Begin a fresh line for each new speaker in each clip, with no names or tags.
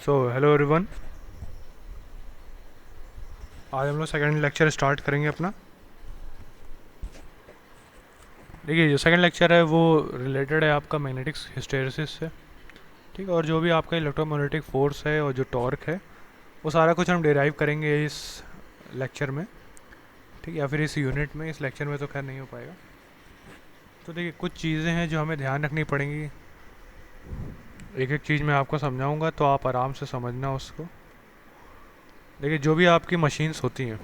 Hello everyone. आज हम लोग सेकंड लेक्चर स्टार्ट करेंगे अपना। देखिए, जो सेकंड लेक्चर है वो रिलेटेड है आपका मैग्नेटिक हिस्टैरिसीस से। ठीक है, और जो भी आपका इलेक्ट्रोमैग्नेटिक फोर्स है और जो टॉर्क है वो सारा कुछ हम डिराइव करेंगे इस लेक्चर में। ठीक है, या फिर इस यूनिट में। इस लेक्चर में तो खैर नहीं हो पाएगा। तो देखिए, कुछ चीज़ें हैं जो हमें ध्यान रखनी पड़ेंगी। एक एक चीज़ मैं आपको समझाऊंगा तो आप आराम से समझना उसको। देखिए, जो भी आपकी मशीन्स होती हैं,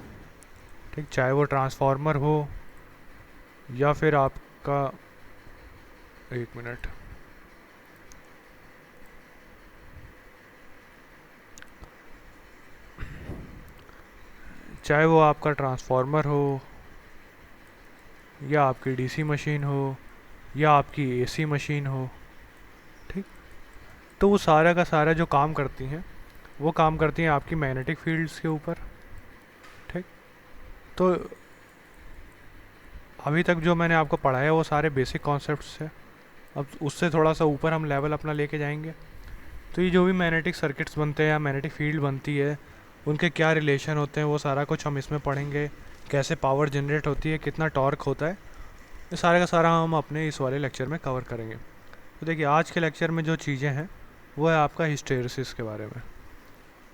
ठीक, चाहे वो ट्रांसफार्मर हो या फिर आपका, एक मिनट, चाहे वो आपका ट्रांसफार्मर हो या आपकी डीसी मशीन हो या आपकी एसी मशीन हो, ठीक, तो वो सारा का सारा जो काम करती हैं वो काम करती हैं आपकी मैग्नेटिक फील्ड्स के ऊपर। ठीक, तो अभी तक जो मैंने आपको पढ़ाया वो सारे बेसिक कॉन्सेप्ट्स हैं। अब उससे थोड़ा सा ऊपर हम लेवल अपना लेके जाएंगे। तो ये जो भी मैग्नेटिक सर्किट्स बनते हैं या मैग्नेटिक फील्ड बनती है, उनके क्या रिलेशन होते हैं, वो सारा कुछ हम इसमें पढ़ेंगे। कैसे पावर जनरेट होती है, कितना टॉर्क होता है, ये सारे का सारा हम अपने इस वाले लेक्चर में कवर करेंगे। तो देखिए, आज के लेक्चर में जो चीज़ें हैं वो है आपका हिस्टैरिसीस के बारे में।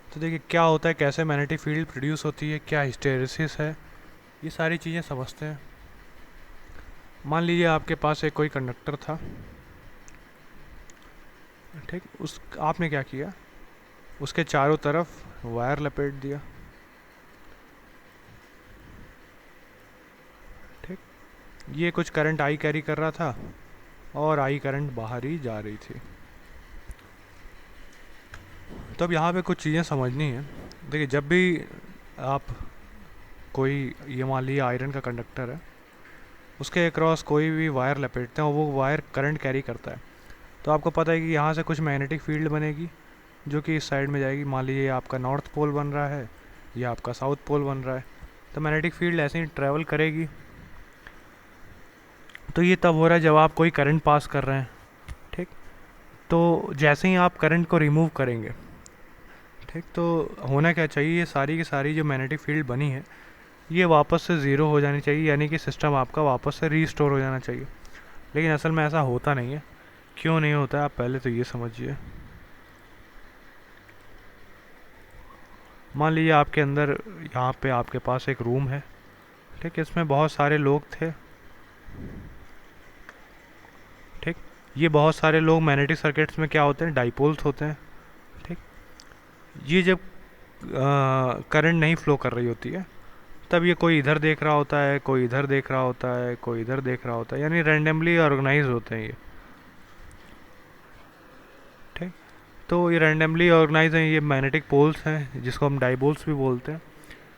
तो देखिए, क्या होता है, कैसे मैग्नेटिक फील्ड प्रोड्यूस होती है, क्या हिस्टैरिसीस है, ये सारी चीज़ें समझते हैं। मान लीजिए आपके पास एक कोई कंडक्टर था। ठीक, उस आपने क्या किया, उसके चारों तरफ वायर लपेट दिया। ठीक, ये कुछ करंट आई कैरी कर रहा था और आई करंट बाहर ही जा रही थी। तो अब यहाँ पे कुछ चीज़ें समझनी है। देखिए, जब भी आप कोई, ये मान लीजिए आयरन का कंडक्टर है, उसके अक्रॉस कोई भी वायर लपेटते हैं और वो वायर करंट कैरी करता है, तो आपको पता है कि यहाँ से कुछ मैग्नेटिक फील्ड बनेगी जो कि इस साइड में जाएगी। मान लीजिए आपका नॉर्थ पोल बन रहा है या आपका साउथ पोल बन रहा है, तो मैग्नेटिक फील्ड ऐसे ही ट्रैवल करेगी। तो ये तब हो रहा है जब आप कोई करंट पास कर रहे हैं। ठीक, तो जैसे ही आप करंट को रिमूव करेंगे, ठीक, तो होना क्या चाहिए, ये सारी की सारी जो मैग्नेटिक फील्ड बनी है ये वापस से ज़ीरो हो जानी चाहिए, यानी कि सिस्टम आपका वापस से रीस्टोर हो जाना चाहिए। लेकिन असल में ऐसा होता नहीं है। क्यों नहीं होता है, आप पहले तो ये समझिए। मान लीजिए आपके अंदर, यहाँ पे आपके पास एक रूम है। ठीक, इसमें बहुत सारे लोग थे। ठीक, ये बहुत सारे लोग मैग्नेटिक सर्किट्स में क्या होते हैं, डाइपोल्स होते हैं। ठीक, ये जब करंट नहीं फ्लो कर रही होती है तब ये कोई इधर देख रहा होता है, कोई इधर देख रहा होता है, कोई इधर देख रहा होता है, यानी रैंडमली ऑर्गेनाइज होते हैं ये। ठीक, तो ये रैंडमली ऑर्गेनाइज हैं, ये मैग्नेटिक पोल्स हैं जिसको हम डाइपोल्स भी बोलते हैं।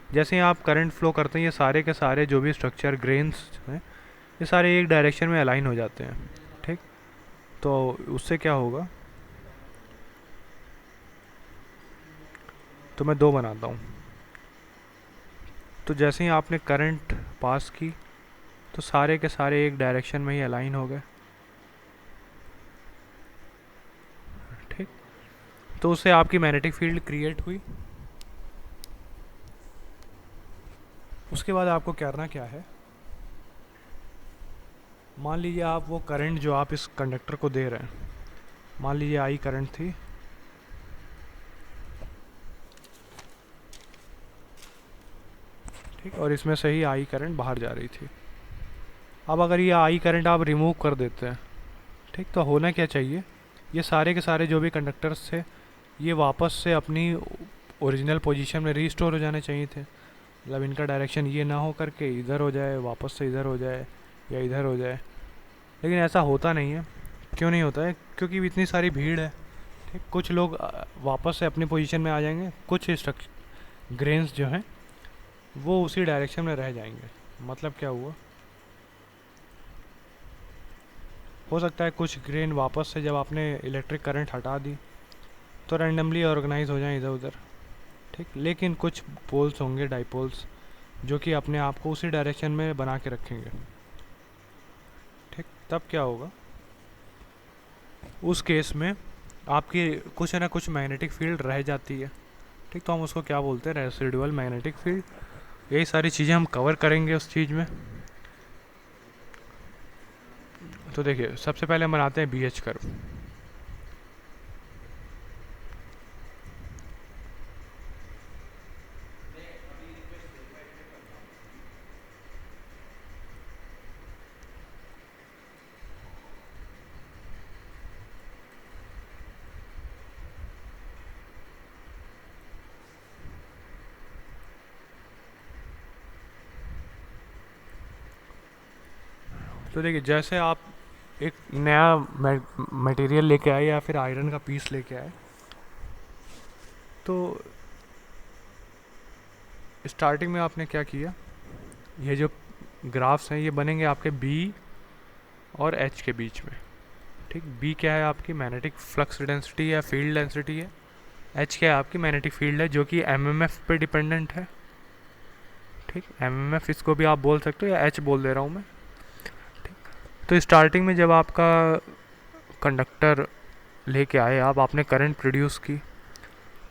जैसे ही आप करंट फ्लो करते हैं ये सारे के सारे जो भी स्ट्रक्चर ग्रेन्स हैं ये सारे एक डायरेक्शन में अलाइन हो जाते हैं। ठीक, तो उससे क्या होगा, तो मैं दो बनाता हूँ। तो जैसे ही आपने करंट पास की तो सारे के सारे एक डायरेक्शन में ही अलाइन हो गए। ठीक, तो उससे आपकी मैग्नेटिक फील्ड क्रिएट हुई। उसके बाद आपको करना क्या है, मान लीजिए आप वो करंट जो आप इस कंडक्टर को दे रहे हैं, मान लीजिए आई करंट थी। ठीक, और इसमें से ही आई करंट बाहर जा रही थी। अब अगर ये आई करंट आप रिमूव कर देते हैं, ठीक, तो होना क्या चाहिए, ये सारे के सारे जो भी कंडक्टर्स थे ये वापस से अपनी ओरिजिनल पोजीशन में रीस्टोर हो जाने चाहिए थे। मतलब इनका डायरेक्शन ये ना हो करके इधर हो जाए, वापस से इधर हो जाए या इधर हो जाए। लेकिन ऐसा होता नहीं है। क्यों नहीं होता है, क्योंकि इतनी सारी भीड़ है। ठीक, कुछ लोग वापस से अपनी पोजीशन में आ जाएंगे, कुछ स्ट्रक्चर ग्रेन्स जो हैं वो उसी डायरेक्शन में रह जाएंगे। मतलब क्या हुआ, हो सकता है कुछ ग्रेन वापस से जब आपने इलेक्ट्रिक करंट हटा दी तो रैंडमली ऑर्गेनाइज हो जाएं इधर उधर। ठीक, लेकिन कुछ पोल्स होंगे, डाइपोल्स, जो कि अपने आप को उसी डायरेक्शन में बना के रखेंगे। ठीक, तब क्या होगा, उस केस में आपकी कुछ ना कुछ मैग्नेटिक फील्ड रह जाती है। ठीक, तो हम उसको क्या बोलते हैं, रेसिडुअल मैग्नेटिक फील्ड। यही सारी चीज़ें हम कवर करेंगे उस चीज़ में। तो देखिए, सबसे पहले हम बनाते हैं BH कर्व। तो देखिए, जैसे आप एक नया मटेरियल लेके आए या फिर आयरन का पीस लेके आए, तो स्टार्टिंग में आपने क्या किया, ये जो ग्राफ्स हैं ये बनेंगे आपके B और H के बीच में। ठीक, B क्या है, आपकी मैग्नेटिक फ्लक्स डेंसिटी या फील्ड डेंसिटी है। H क्या है, आपकी मैग्नेटिक फील्ड है, जो कि MMF पे डिपेंडेंट है। ठीक, MMF इसको भी आप बोल सकते हो, या H बोल दे रहा हूँ मैं। ठीक, तो स्टार्टिंग में जब आपका कंडक्टर लेके आए आपने करंट प्रोड्यूस की।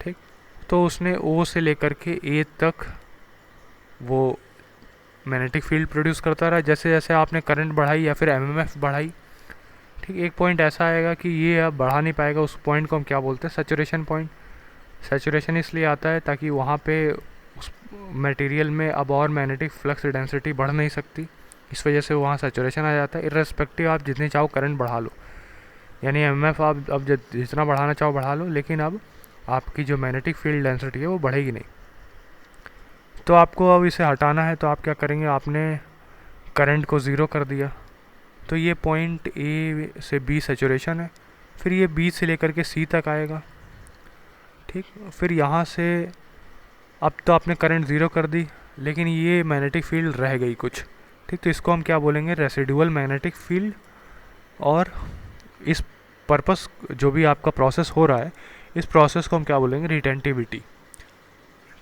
ठीक, तो उसने O से लेकर के A तक वो मैग्नेटिक फील्ड प्रोड्यूस करता रहा। जैसे जैसे आपने करंट बढ़ाई या फिर MMF बढ़ाई, ठीक, एक पॉइंट ऐसा आएगा कि ये अब बढ़ा नहीं पाएगा। उस पॉइंट को हम क्या बोलते हैं, सैचुरेशन पॉइंट। सैचुरेशन इसलिए आता है ताकि वहाँ पे उस मटेरियल में अब और मैग्नेटिक फ्लक्स डेंसिटी बढ़ नहीं सकती, इस वजह से वहाँ सैचुरेशन आ जाता है। इर्रेस्पेक्टिव आप जितनी चाहो करंट बढ़ा लो, यानी MMF आप अब जितना बढ़ाना चाहो बढ़ा लो, लेकिन अब आपकी जो मैग्नेटिक फील्ड डेंसिटी है वो बढ़ेगी नहीं। तो आपको अब इसे हटाना है, तो आप क्या करेंगे, आपने करंट को ज़ीरो कर दिया। तो ये पॉइंट A से B सैचुरेशन है, फिर ये B से लेकर के C तक आएगा। ठीक, फिर यहाँ से अब तो आपने करंट ज़ीरो कर दी, लेकिन ये मैग्नेटिक फील्ड रह गई कुछ। ठीक, तो इसको हम क्या बोलेंगे, रेसिडुअल मैग्नेटिक फील्ड। और इस पर्पस जो भी आपका प्रोसेस हो रहा है, इस प्रोसेस को हम क्या बोलेंगे, रिटेंटिविटी।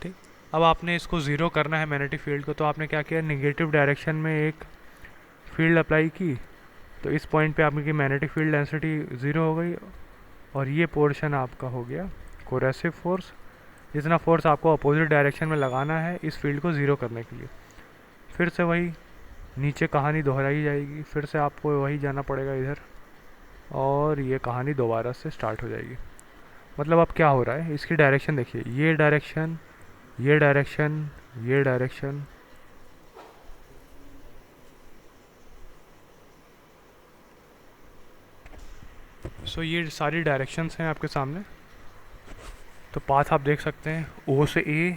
ठीक, अब आपने इसको ज़ीरो करना है मैग्नेटिक फील्ड को, तो आपने क्या किया, निगेटिव डायरेक्शन में एक फील्ड अप्लाई की। तो इस पॉइंट पे आपकी मैग्नेटिक फील्ड डेंसिटी ज़ीरो हो गई, और ये पोर्शन आपका हो गया कोरेसिव फोर्स। जितना फोर्स आपको अपोजिट डायरेक्शन में लगाना है इस फील्ड को ज़ीरो करने के लिए, फिर से वही नीचे कहानी दोहराई जाएगी, फिर से आपको वही जाना पड़ेगा इधर, और ये कहानी दोबारा से स्टार्ट हो जाएगी। मतलब अब क्या हो रहा है, इसकी डायरेक्शन देखिए, ये डायरेक्शन, ये डायरेक्शन, ये डायरेक्शन, सो ये सारी डायरेक्शंस हैं आपके सामने। तो पाथ आप देख सकते हैं, O से A,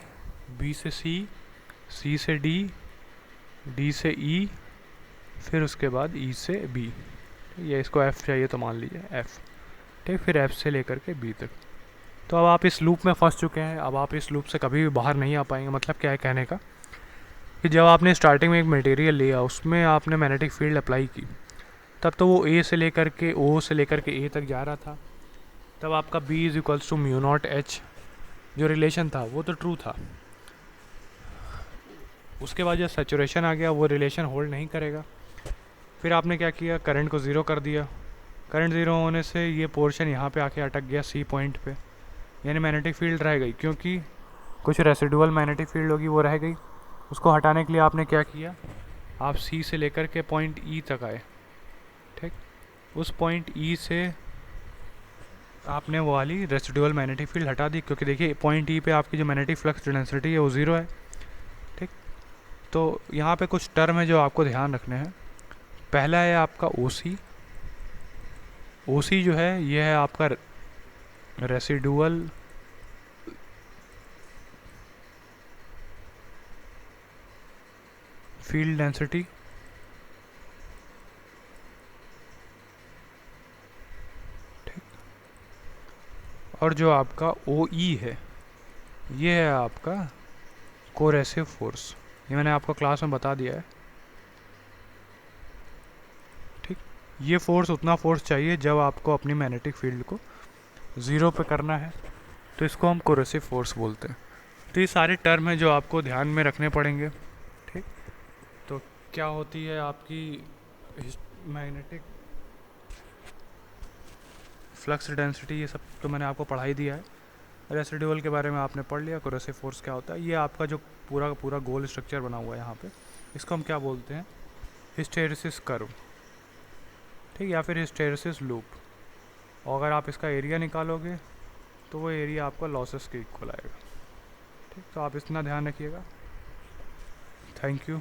B से C, C से D, D से E, फिर उसके बाद E से B। ये इसको F चाहिए तो मान लीजिए F। ठीक, फिर F से लेकर के B तक। तो अब आप इस लूप में फंस चुके हैं, अब आप इस लूप से कभी भी बाहर नहीं आ पाएंगे। मतलब क्या है कहने का, कि जब आपने स्टार्टिंग में एक मटेरियल लिया, उसमें आपने मैग्नेटिक फील्ड अप्लाई की, तब तो वो A से लेकर के O से लेकर के A तक जा रहा था। तब आपका B is equals to mu naught H जो रिलेशन था वो तो ट्रू था। उसके बाद जब सैचुरेशन आ गया, वो रिलेशन होल्ड नहीं करेगा। फिर आपने क्या किया, करंट को ज़ीरो कर दिया। करंट ज़ीरो होने से ये पोर्शन यहाँ पे आके अटक गया C पॉइंट पे, यानी मैग्नेटिक फील्ड रह गई, क्योंकि कुछ रेसिडुअल मैग्नेटिक फील्ड होगी वो रह गई। उसको हटाने के लिए आपने क्या किया, आप C से लेकर के पॉइंट E तक आए। ठीक, उस पॉइंट E से आपने वो वाली रेसिडुअल मैग्नेटिक फील्ड हटा दी, क्योंकि देखिए पॉइंट E पे आपकी जो मैग्नेटिक फ्लक्स डेंसिटी है वो ज़ीरो है। ठीक, तो यहाँ पे कुछ टर्म है जो आपको ध्यान रखने हैं। पहला है आपका OC। OC जो है ये है आपका रेसिडुअल फील्ड डेंसिटी। ठीक, और जो आपका OE है ये है आपका कोरेसिव फोर्स। ये मैंने आपको क्लास में बता दिया है। ठीक, ये फोर्स उतना फोर्स चाहिए जब आपको अपनी मैग्नेटिक फील्ड को ज़ीरो पे करना है, तो इसको हम कोरेसिव फोर्स बोलते हैं। तो ये सारे टर्म हैं जो आपको ध्यान में रखने पड़ेंगे। ठीक, तो क्या होती है आपकी मैग्नेटिक फ्लक्स डेंसिटी, ये सब तो मैंने आपको पढ़ा ही दिया है। रेसिडुअल के बारे में आपने पढ़ लिया, कोरेसिव फोर्स क्या होता है। ये आपका जो पूरा का पूरा गोल स्ट्रक्चर बना हुआ है यहाँ पे, इसको हम क्या बोलते हैं, हिस्टेरिसिस कर्व, ठीक, या फिर हिस्टेरिसिस लूप। और अगर आप इसका एरिया निकालोगे तो वो एरिया आपका लॉसेस के इक्वल आएगा। ठीक, तो आप इतना ध्यान रखिएगा। Thank you.